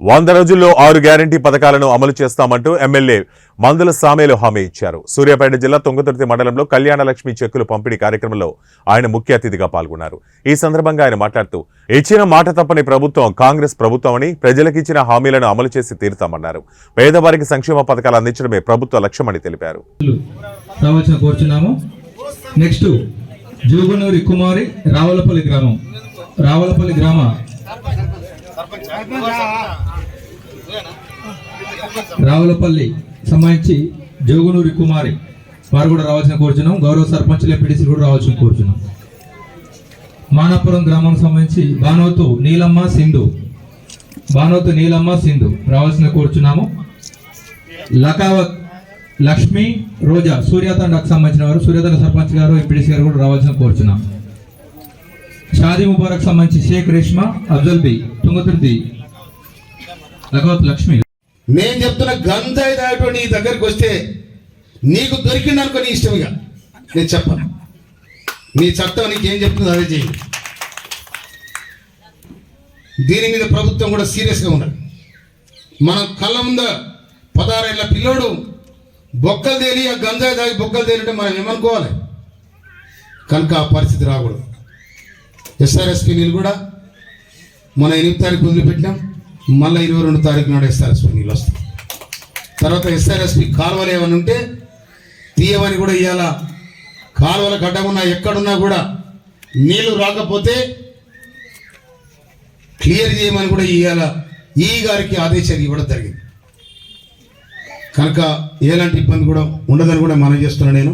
100 రోజుల్లో 6 గ్యారంటీ పథకాలను అమలు చేస్తామంటూ ఎమ్మెల్యే మందుల సామేలు హామీ ఇచ్చారు. సూర్యాపేట జిల్లా తుంగతుర్తి మండలంలో కళ్యాణలక్ష్మి చెక్కులు పంపిణీ కార్యక్రమంలో ఆయన ముఖ్య అతిథిగా పాల్గొన్నారు. ఈ సందర్భంగా ఆయన మాట్లాడుతూ ఇచ్చిన మాట తప్పని ప్రభుత్వం కాంగ్రెస్ ప్రభుత్వమని, ప్రజలకు ఇచ్చిన హామీలను అమలు చేసి తీరుతామన్నారు. పేదవారికి సంక్షేమ పథకాలు అందించడమే ప్రభుత్వ లక్ష్యమని తెలిపారు. జోగునూరి కుమారి రావలపల్లి గ్రామ రావులపల్లి సంబంధించి జోగునూరి కుమారి వారు కూడా రావాల్సిన కోరుచున్నాం. గౌరవ సర్పంచులు ఎంపీటీసీ కూడా రావాల్సిన కోరుచున్నాం. మానాపురం గ్రామానికి సంబంధించి బానోతు నీలమ్మ సింధు రావాల్సిన కోరుచున్నాము. లకావత్ లక్ష్మి రోజా సూర్యాతండకు సంబంధించిన వారు సూర్యాతండ సర్పంచ్ గారు ఎంపీటీసీ గారు కూడా రావాల్సిన కోరుచున్నాం. షాదీ ముబారక్ సంబంధించి షేక్ రేష్మా అబ్దుల్ బి తుంగతుర్తి లకావత్ లక్ష్మి. నేను చెప్తున్న గంజాయి దాటో నీ దగ్గరికి వస్తే నీకు దొరికిందనుకో నీ ఇష్టంగా నేను చెప్పను. నీ చట్టం నీకేం చెప్తుంది అదే చేయి. దీని మీద ప్రభుత్వం కూడా సీరియస్గా ఉన్నది. మన కళ్ళ ముందు 16 ఏళ్ల పిల్లోడు బొక్కలు తేలి ఆ గంజాయి దాగి బొక్కలు తేలింటే మనం ఏమనుకోవాలి? కనుక ఆ పరిస్థితి రాకూడదు. ఎస్ఆర్ఎస్పీ నీళ్ళు కూడా మన 8వ తారీఖు వదిలిపెట్టినాం. మళ్ళీ 22వ తారీఖు నాడు ఎస్ఆర్ఎస్పీ నీళ్ళు వస్తాయి. తర్వాత ఎస్ఆర్ఎస్పీ కాలువలు ఏమైనా ఉంటే తీయమని కూడా ఇవ్వాల. కాలువల గడ్డమున్నా ఎక్కడున్నా కూడా నీళ్లు రాకపోతే క్లియర్ చేయమని కూడా ఇవ్వాల. ఈ గారికి ఆదేశాలు ఇవ్వడం జరిగింది. కనుక ఎలాంటి ఇబ్బంది కూడా ఉండదని కూడా మనం చేస్తున్నాను నేను.